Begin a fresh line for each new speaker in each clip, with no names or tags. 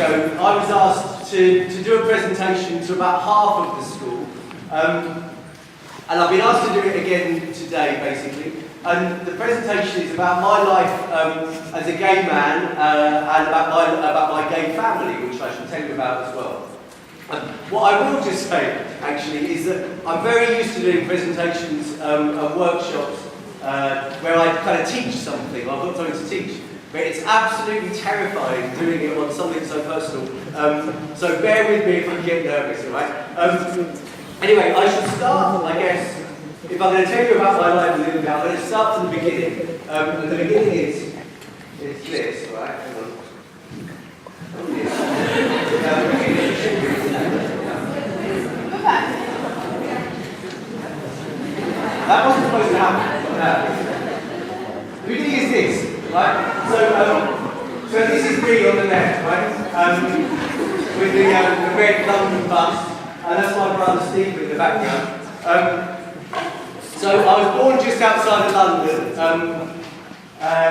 ago, I was asked to do a presentation to about half of the school, and I've been asked to do it again today, basically. And the presentation is about my life as a gay man and about my gay family, which I shall tell you about as well. What I will just say, actually, is that I'm very used to doing presentations and workshops where I kind of teach something. I've got something to teach. But it's absolutely terrifying doing it on something so personal. So bear with me if I get nervous, all right? Anyway, I should start, I guess, if I'm going to tell you about my life a little bit, I'm going to start from the beginning. And the beginning is this, all right? Hang on. Oh, yes. That wasn't supposed to happen. The beginning is this, right? So this is me on the left, right? With the red London bus, and that's my brother Steve in the background. So I was born just outside of London,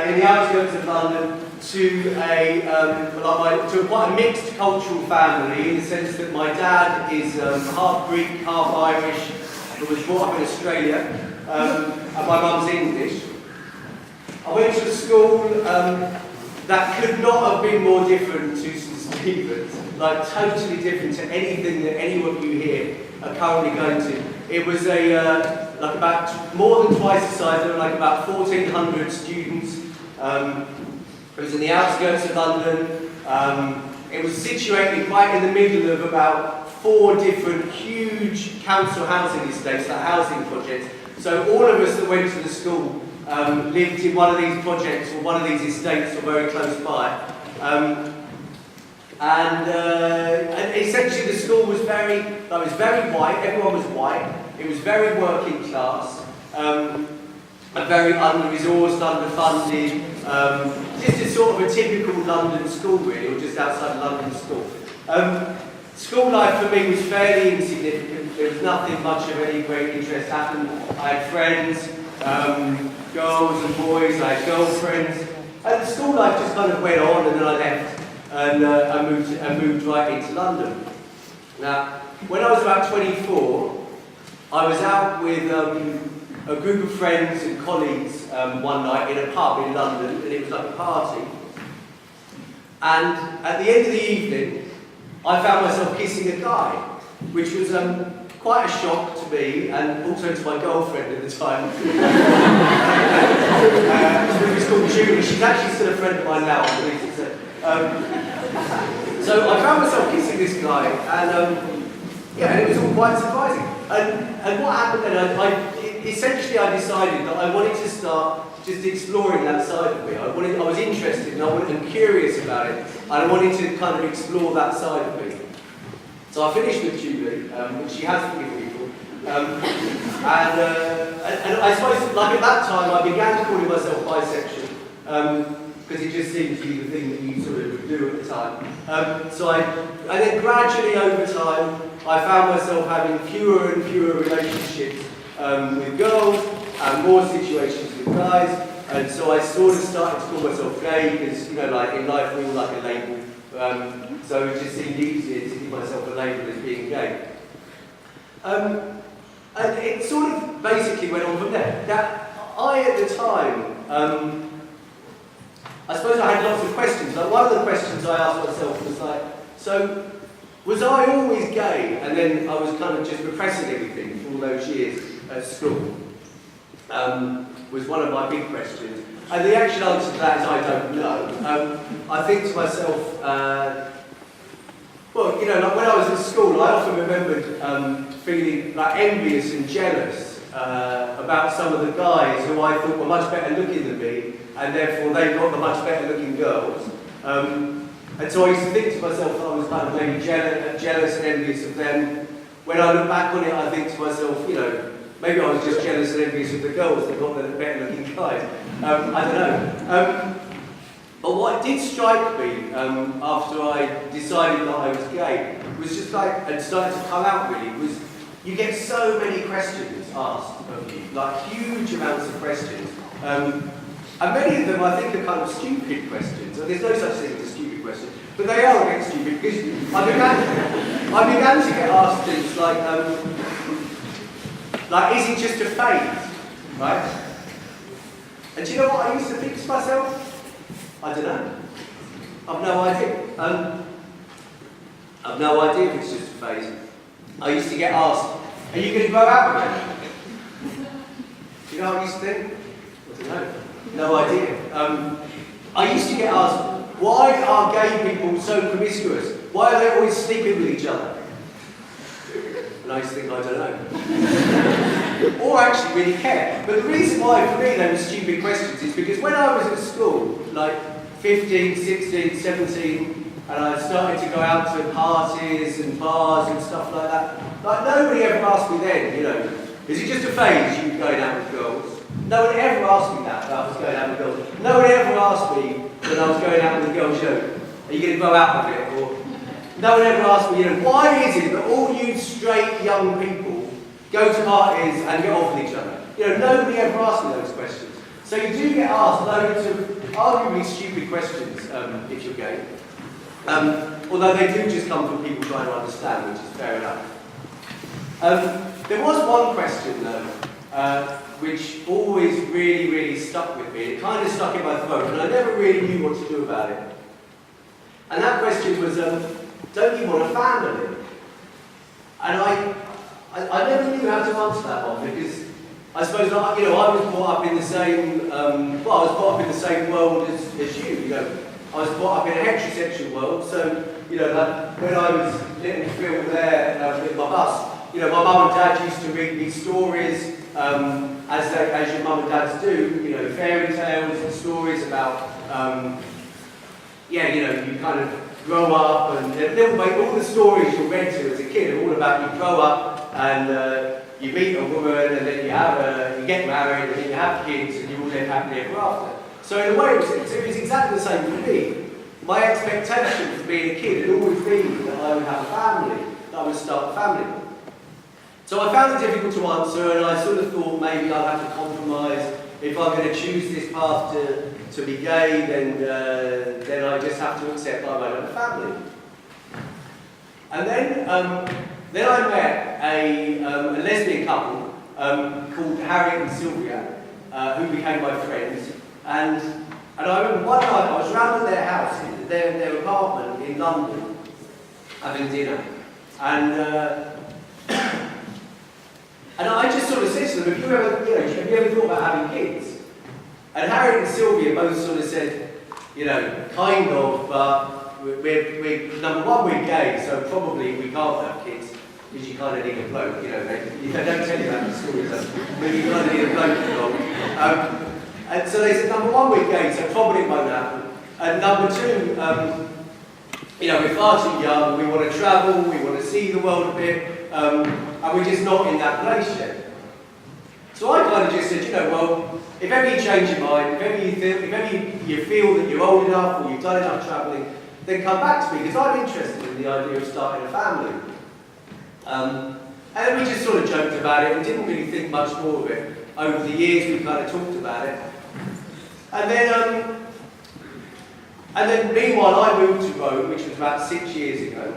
in the outskirts of London, to quite a mixed cultural family, in the sense that my dad is half Greek, half Irish, but was brought up in Australia, and my mum's English. I went to a school that could not have been more different to St Stephen's, like totally different to anything that any of you here are currently going to. It was like about more than twice the size. There were like about 1,400 students. It was in the outskirts of London. It was situated right in the middle of about 4 different huge council housing estates, like housing projects. So all of us that went to the school lived in one of these projects or one of these estates or very close by. And essentially the school was very white, everyone was white, it was very working class, and very under-resourced, underfunded, just a sort of a typical London school really, or just outside London school. School life for me was fairly insignificant. There was nothing much of any great interest happened. I had friends, girls and boys, I had girlfriends, and school life just kind of went on, and then I left and I moved right into London. Now, when I was about 24, I was out with a group of friends and colleagues one night in a pub in London, and it was like a party. And at the end of the evening, I found myself kissing a guy, which was quite a shock to me, and also to my girlfriend at the time. She was called Georgiou. She's actually still a friend of mine now, I believe. So I found myself kissing this guy, and it was all quite surprising. And what happened then, essentially I decided that I wanted to start just exploring that side of me. I was interested and curious about it, and I wanted to kind of explore that side of me. So I finished with Julie, which she has forgiven me for. And I suppose, like at that time, I began calling myself bisexual, because it just seemed to be the thing that you sort of would do at the time. And then gradually over time, I found myself having fewer and fewer relationships with girls, and more situations with guys, and so I sort of started to call myself gay, because, like in life we all like a label, so it just seemed easier to give myself a label as being gay. And it sort of basically went on from there. Now, at the time, I suppose I had lots of questions. Like, one of the questions I asked myself was like, so, was I always gay, and then I was kind of just repressing everything for all those years at school? Was one of my big questions. And the actual answer to that is I don't know. I think to myself, like when I was at school, I often remembered feeling like envious and jealous about some of the guys who I thought were much better looking than me, and therefore they got the much better looking girls. And so I used to think to myself that I was kind of maybe jealous and envious of them. When I look back on it, I think to myself, maybe I was just jealous and envious of the girls that got the better looking guys. I don't know. But what did strike me after I decided that I was gay was just like, and started to come out really, was you get so many questions asked of you, like huge amounts of questions. And many of them I think are kind of stupid questions. And there's no such thing as a stupid questions, but they are a bit stupid because I began to get asked things like, is it just a phase, right? And do you know what I used to think to myself? I don't know. I've no idea. I've no idea if it's just a phase. I used to get asked, are you going to grow out again? Do you know what I used to think? I don't know. No idea. I used to get asked, why are gay people so promiscuous? Why are they always sleeping with each other? And I used to think, I don't know. Or actually really care. But the reason why, for me, they were stupid questions is because when I was at school, like 15, 16, 17, and I started to go out to parties and bars and stuff like that, like nobody ever asked me then, you know, is it just a phase you going out with girls? No one ever asked me that, I was going out with girls. No one ever asked me when I was going out with girls, you know, are you going to go out with it? Or no one ever asked me, you know, why is it that all you straight young people go to parties and get off with each other? You know, nobody ever asked me those questions. So you do get asked loads of arguably stupid questions if you're gay. Although they do just come from people trying to understand, which is fair enough. There was one question though, which always really stuck with me. It kind of stuck in my throat, and I never really knew what to do about it. And that question was, don't you want a family? And I never knew how to answer that one because I suppose, you know, I was brought up in the same, I was brought up in the same world as you, you know. I was brought up in a heterosexual world, so, you know, like, when I was little Phil there with my bus, you know, my mum and dad used to read me stories, as your mum and dads do, you know, fairy tales and stories about, yeah, you know, you kind of grow up and all the stories you read to as a kid are all about you grow up and you meet a woman and then you get married and then you have kids and you all live happily ever after. So in a way, it was exactly the same for me. My expectation for being a kid had always been that I would have a family, that I would start a family. So I found it difficult to answer, and I sort of thought maybe I'll have to compromise. If I'm going to choose this path to be gay, then I just have to accept I won't have a family. And then I met a lesbian couple called Harriet and Sylvia, who became my friends. And I remember one night I was round at their house, their apartment in London, having dinner. And I just sort of said to them, have you ever thought about having kids? And Harriet and Sylvia both sort of said, you know, kind of, but we're number one, we're gay, so probably we can't have kids, because you kind of need a bloke, you know, they don't tell you that in schools, but you kind of need a bloke for long. And so they said, number one, we're gay, so probably it won't happen. And number two, you know, we're far too young, we want to travel, we want to see the world a bit, and we're just not in that place yet. So I kind of just said, you know, well, if ever you change your mind, if ever you feel that you're old enough or you've done enough travelling, then come back to me, because I'm interested in the idea of starting a family. And then we just sort of joked about it and didn't really think much more of it. Over the years, we kind of talked about it. And then meanwhile, I moved to Rome, which was about 6 years ago.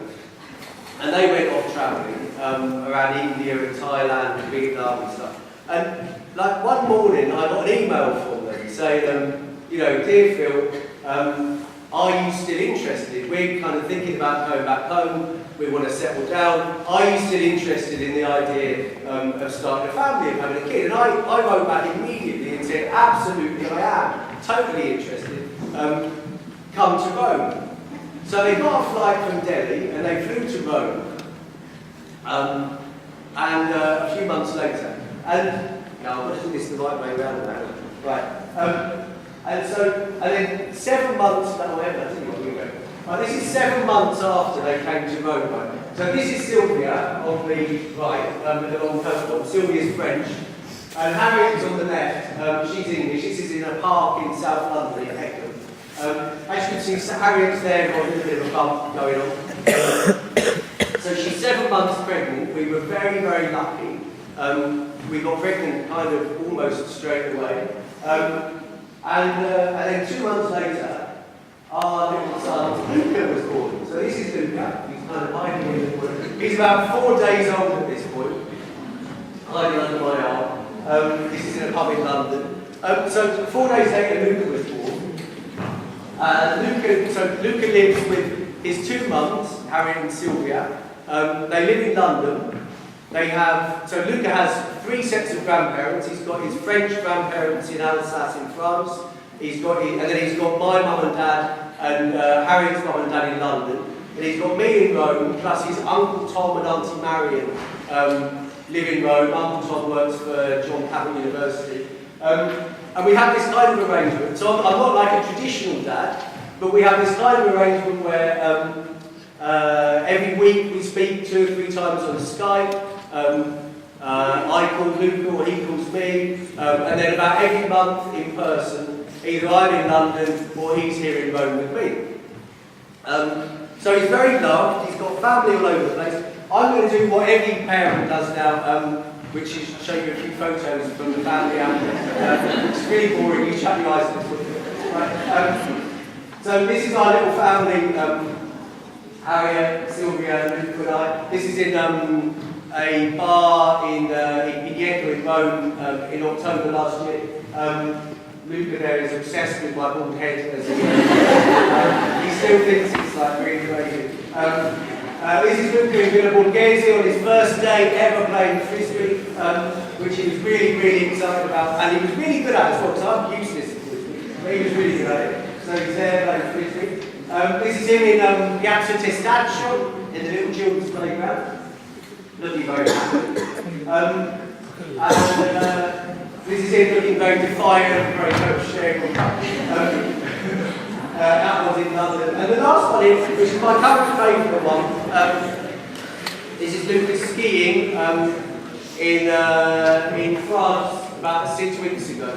And they went off travelling around India and Thailand and Vietnam and stuff. And like one morning, I got an email from them saying, you know, dear Phil, are you still interested? We're kind of thinking about going back home. We want to settle down. Are you still interested in the idea of starting a family and having a kid? And I wrote back immediately and said, absolutely, I am. Totally interested. Come to Rome. So they got a flight from Delhi and they flew to Rome. And a few months later, and now I'm putting this the right way around now. Right. And then 7 months, this is 7 months after they came to Rome. Right? So this is Sylvia on the right, with the long coat on. Sylvia's French. And Harriet's on the left. She's English. This is in a park in South London, in Peckham. As you can see, Harriet's there, got a little bit of a bump going on. So she's 7 months pregnant. We were very, very lucky. We got pregnant kind of almost straight away. And then 2 months later, our little son Luca was born. So this is Luca. He's kind of hiding in the corner. He's about 4 days old at this point, hiding under my arm. This is in a pub in London. So 4 days later, Luca was born. Luca lives with his 2 mums, Harriet and Sylvia. They live in London. So Luca has 3 sets of grandparents. He's got his French grandparents in Alsace in France. And then he's got my mum and dad and Harriet's mum and dad in London. And he's got me in Rome, plus his Uncle Tom and Auntie Marion live in Rome. Uncle Tom works for John Cabot University. And we have this kind of arrangement. So I'm not like a traditional dad, but we have this kind of arrangement where every week we speak 2 or 3 times on Skype. I call Luca or he calls me, and then about every month in person, either I'm in London or he's here in Rome with me. So he's very loved, he's got family all over the place. I'm going to do what every parent does now, which is show you a few photos from the family album. It's really boring, you shut your eyes and look at it. So this is our little family, Harriet, Sylvia, Luca and I. This is in a bar in Vieto in Rome in October last year. Luca there is obsessed with my bald head as he still thinks it's like really crazy. This is Luca in Villa Borghese on his first day ever playing frisbee, which he was really, really excited about, and he was really good at it as well, because I'm useless at frisbee, but he was really good at it. So he's there playing frisbee. This is him in Piazza Testaccio, in the little children's playground. Looking very happy. This is him looking very defiant, very coach. That was in London. And the last one is, which is my current favourite one, this is Lucas skiing in France about 6 weeks ago.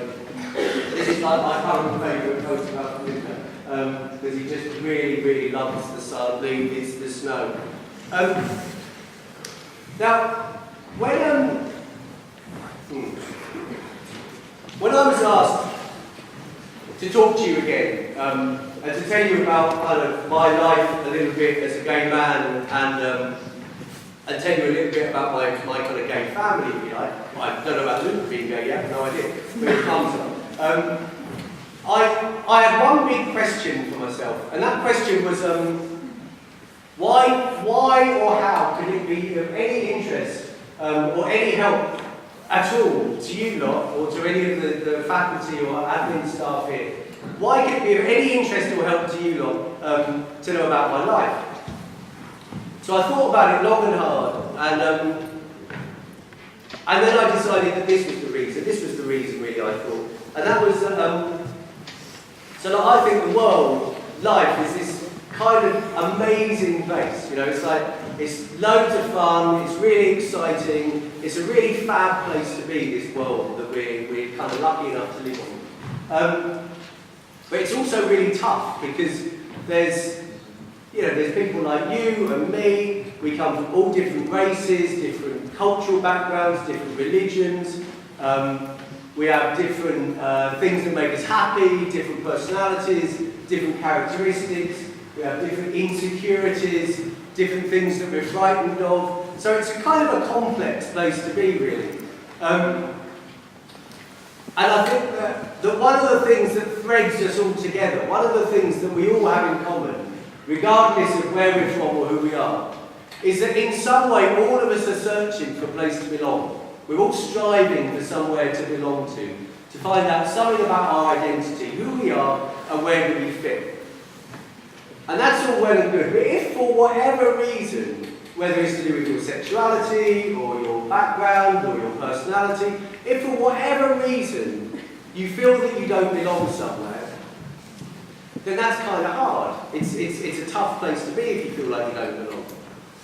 This is like my current favourite photograph of Luca, because he just really, really loves the sun, the snow. Now, when I was asked to talk to you again, and to tell you about kind of my life a little bit as a gay man, and tell you a little bit about my kind of gay family, if you like. I don't know about Luke being gay yet, no idea, but it comes up. I had one big question for myself, and that question was, why or how could it be of any interest or any help at all to you lot or to any of the faculty or admin staff here? Why could it be of any interest or help to you lot to know about my life? So I thought about it long and hard, and then I decided that this was the reason. This was the reason, really, I thought. And that was, so that I think the world, life, is this kind of amazing place. You know, it's like, it's loads of fun, it's really exciting, it's a really fab place to be, this world that we're kind of lucky enough to live on. But it's also really tough, because there's people like you and me. We come from all different races, different cultural backgrounds, different religions. We have different things that make us happy, different personalities, different characteristics. We have different insecurities, different things that we're frightened of. So it's a kind of a complex place to be, really. And I think that one of the things that threads us all together, one of the things that we all have in common, regardless of where we're from or who we are, is that in some way all of us are searching for a place to belong. We're all striving for somewhere to belong to find out something about our identity, who we are and where do we fit. And that's all well and good, but if for whatever reason, whether it's to do with your sexuality or your background or your personality, if for whatever reason you feel that you don't belong somewhere, then that's kind of hard. It's a tough place to be if you feel like you don't belong.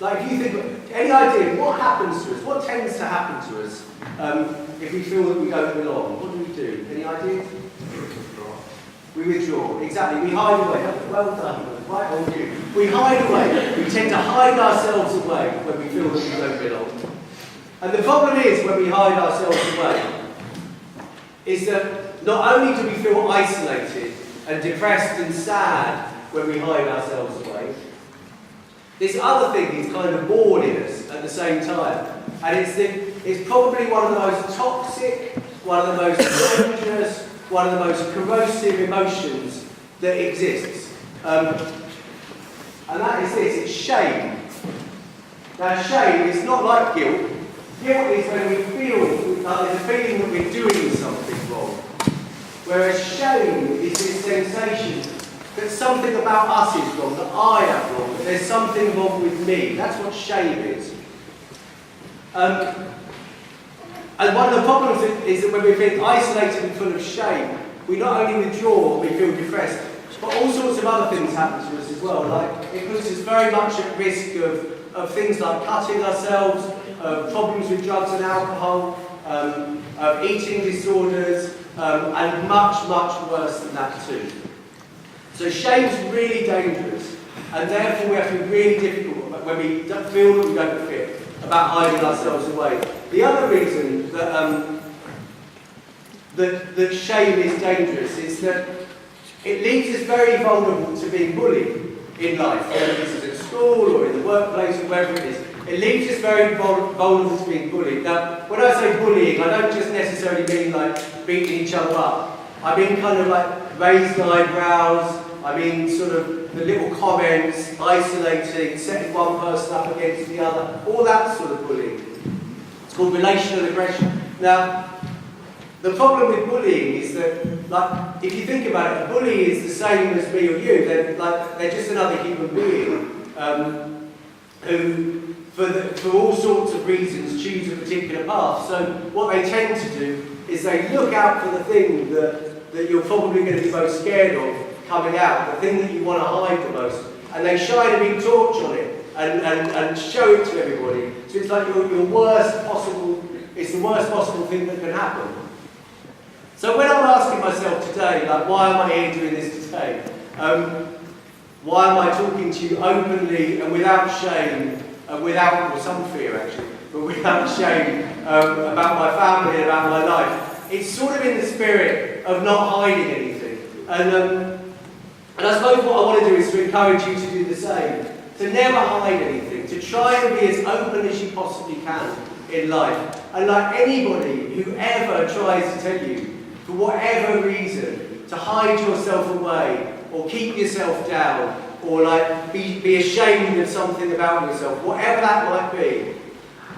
Like, if you think, any idea what happens to us, what tends to happen to us if we feel that we don't belong? What do we do? Any ideas? We withdraw. Exactly. We hide away. Well done. Right on you. We hide away. We tend to hide ourselves away when we feel that we don't belong. And the problem is, when we hide ourselves away, is that not only do we feel isolated and depressed and sad when we hide ourselves away. This other thing is kind of born in us at the same time, and it's probably one of the most toxic, one of the most dangerous, one of the most corrosive emotions that exists. And that is this, it's shame. Now shame is not like guilt. Guilt is when we feel, there's a feeling that we're doing something wrong. Whereas shame is this sensation that something about us is wrong, that I am wrong, that there's something wrong with me. That's what shame is. And one of the problems is that when we feel isolated and full of shame, we not only withdraw, we feel depressed, but all sorts of other things happen to us as well. Like, it puts us very much at risk of things like cutting ourselves, problems with drugs and alcohol, eating disorders, and much, much worse than that too. So shame's really dangerous, and therefore we have to be really difficult when we don't feel that we don't fit, about hiding ourselves away. The other reason that shame is dangerous is that it leaves us very vulnerable to being bullied in life, whether this is at school or in the workplace or wherever it is. It leaves us very vulnerable to being bullied. Now, when I say bullying, I don't just necessarily mean like beating each other up. I mean kind of like raised eyebrows, I mean sort of the little comments, isolating, setting one person up against the other, all that sort of bullying. It's called relational aggression. Now, the problem with bullying is that, like, if you think about it, a bully is the same as me or you. They're just another human being who, for all sorts of reasons, choose a particular path. So what they tend to do is they look out for the thing that you're probably going to be most scared of coming out, the thing that you want to hide the most, and they shine a big torch on it and show it to everybody. So it's like your worst possible, it's the worst possible thing that can happen. So when I'm asking myself today, like, why am I here doing this today? Why am I talking to you openly and without shame, or some fear actually, but without shame about my family and about my life? It's sort of in the spirit of not hiding anything. And I suppose what I want to do is to encourage you to do the same. To never hide anything. To try and be as open as you possibly can in life. And like anybody who ever tries to tell you, for whatever reason, to hide yourself away, or keep yourself down, or like be ashamed of something about yourself, whatever that might be,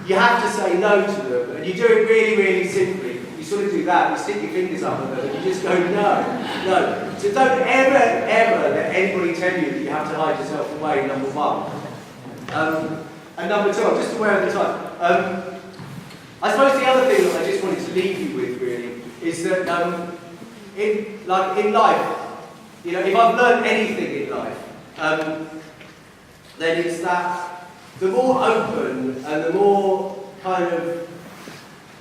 you have to say no to them. And you do it really, really simply. You sort of do that, you stick your fingers up at them, and you just go, no. So don't ever, ever let anybody tell you that you have to hide yourself away, number one. And number two, I'm just aware of the time. I suppose the other thing that I just wanted to leave you with, really, is that in life, you know, if I've learned anything in life, then it's that the more open and the more kind of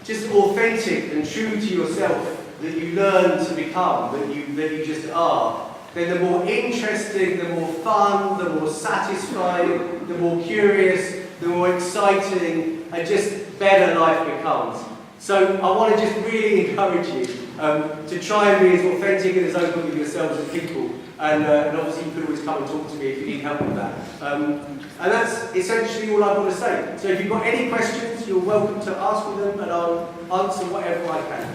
just authentic and true to yourself that you learn to become, that you just are, then the more interesting, the more fun, the more satisfying, the more curious, the more exciting, and just better life becomes. So I want to just really encourage you to try and be as authentic and as open with yourselves as people. And obviously you can always come and talk to me if you need help with that. And that's essentially all I want to say. So if you've got any questions, you're welcome to ask me them, and I'll answer whatever I can.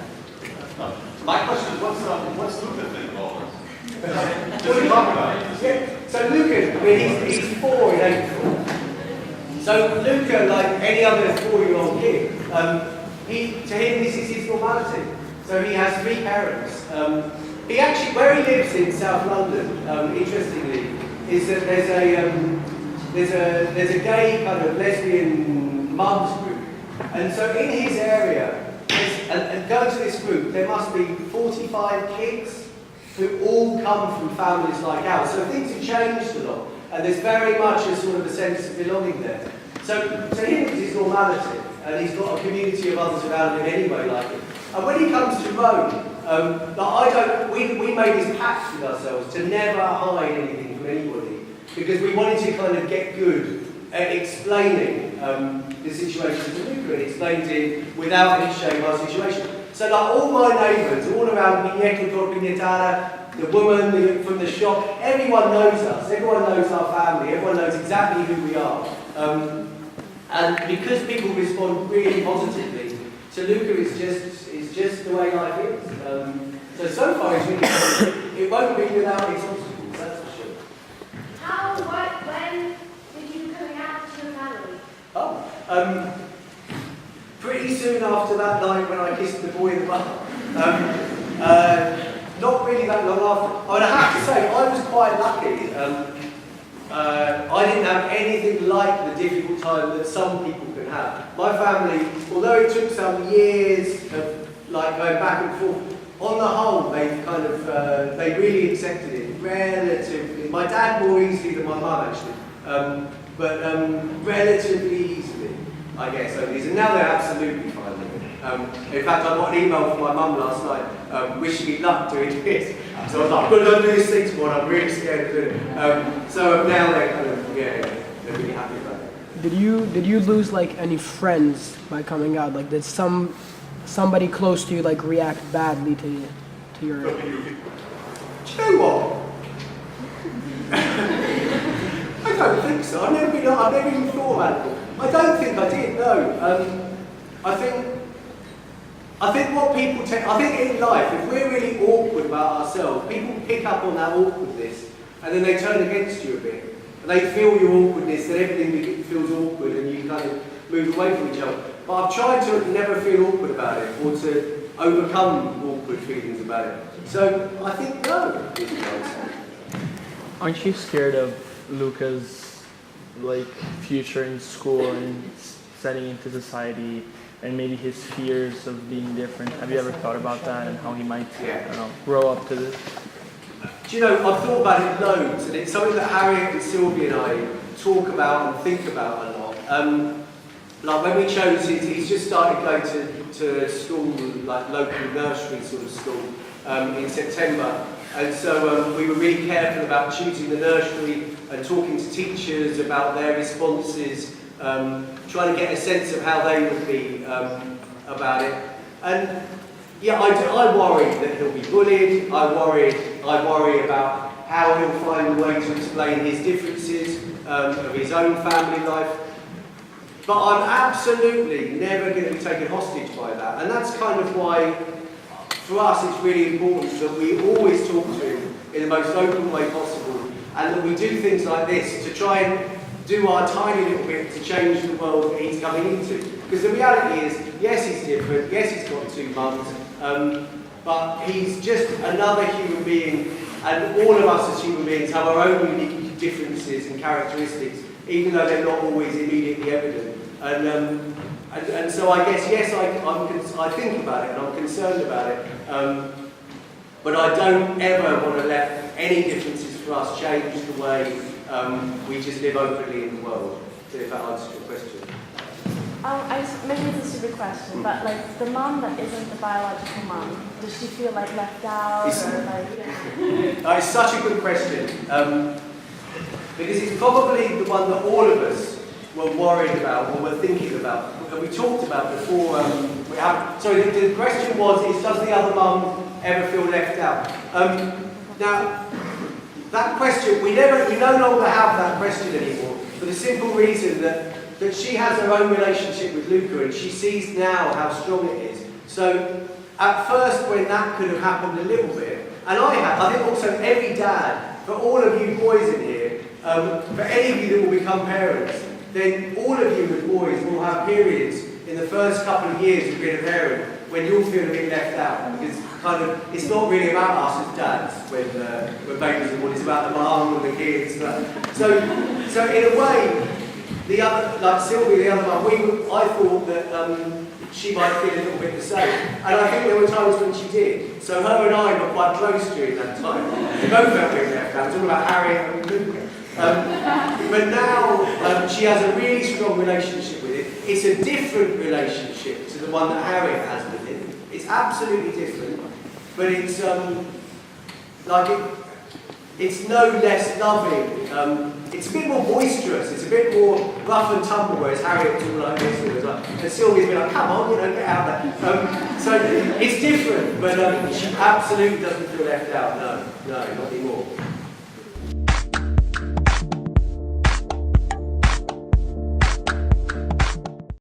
My question is, what's Luca think about this?
Does he talk about it? Yeah. So Luca, I mean, he's 4 in April. So Luca, like any other 4-year-old kid, to him this is his normality. So he has 3 parents. He actually, where he lives in South London, interestingly, is that there's a gay kind of lesbian mums group, and so in his area, and going to this group, there must be 45 kids who all come from families like ours. So things have changed a lot, and there's very much a sort of a sense of belonging there. So to him, it's his normality, and he's got a community of others around him anyway like it. And when he comes to Rome, we made this pact with ourselves to never hide anything from anybody, because we wanted to kind of get good at explaining the situation to Luca and explain to him without any shame our situation. So like all my neighbours, all around the woman from the shop, everyone knows us, everyone knows our family, everyone knows exactly who we are. And because people respond really positively to Luca, it's just the way life is. So far it's really positive. It won't be without its obstacles, that's for sure.
When did you come out to your family?
Pretty soon after that night when I kissed the boy in the bar. Not really that long after. I have to say, I was quite lucky. I didn't have anything like the difficult time that some people can have. My family, although it took some years of like going back and forth, on the whole, they really accepted it relatively. My dad more easily than my mum actually, but relatively easily, I guess. And now they're absolutely fine with it. In fact, I got an email from my mum last night wishing me luck doing this. So I was like, I'm going to do this thing tomorrow. I'm really scared of doing it. So now they're they're really happy about it.
Did you lose like any friends by coming out? Like did somebody close to you like react badly to your?
Do you know what? I don't think so. I've never even thought about it. I don't think I did. No. I think what people I think in life, if we're really awkward about ourselves, people pick up on that awkwardness and then they turn against you a bit. And they feel your awkwardness, that everything feels awkward and you kind of move away from each other. But I've tried to never feel awkward about it or to overcome awkward feelings about it. So I think no.
Aren't you scared of Luca's future in school and setting into society? And maybe his fears of being different. Have you ever thought about that and how he might grow up to this?
Do you know, I've thought about it loads, and it's something that Harriet and Sylvia and I talk about and think about a lot. Like when we chose he's just started going to school, like local nursery sort of school, in September. And so we were really careful about choosing the nursery and talking to teachers about their responses, trying to get a sense of how they would be about it. And yeah, I worry that he'll be bullied. I worry about how he'll find a way to explain his differences of his own family life. But I'm absolutely never going to be taken hostage by that. And that's kind of why, for us, it's really important that we always talk to him in the most open way possible, and that we do things like this to try and do our tiny little bit to change the world that he's coming into. Because the reality is, yes, he's different, yes, he's got 2 mums, but he's just another human being, and all of us as human beings have our own unique differences and characteristics, even though they're not always immediately evident. And so I guess, yes, I think about it and I'm concerned about it, but I don't ever want to let any differences for us change the way we just live openly in the world. So if that answers your question.
Maybe it's a stupid question, but like the mom that isn't the biological mom, does she feel like left out or like?
It's such a good question, because it's probably the one that all of us were worried about or were thinking about, and we talked about before. The question was: does the other mum ever feel left out? Now, that question we no longer have that question anymore, for the simple reason that she has her own relationship with Luca and she sees now how strong it is. So at first, when that could have happened a little bit, and I think also every dad, for all of you boys in here, for any of you that will become parents, then all of you as boys will have periods in the first couple of years of being a parent when you'll feel a bit left out, because it's not really about us as dads when babies are born, it's about the mum and the kids. So in a way, the other, like Sylvia, the other mum, I thought that she might feel a little bit the same, and I think there were times when she did. So her and I were quite close during that time. We both felt a bit left out. It was all about Harriet and Luca. But now she has a really strong relationship with it. It's a different relationship to the one that Harriet has with it. It's absolutely different, but it's it's no less loving. It's a bit more boisterous, it's a bit more rough and tumble, whereas Harriet's all like this, and Sylvia's been like, come on, get out there. So it's different, but she absolutely doesn't feel left out, no, not anymore.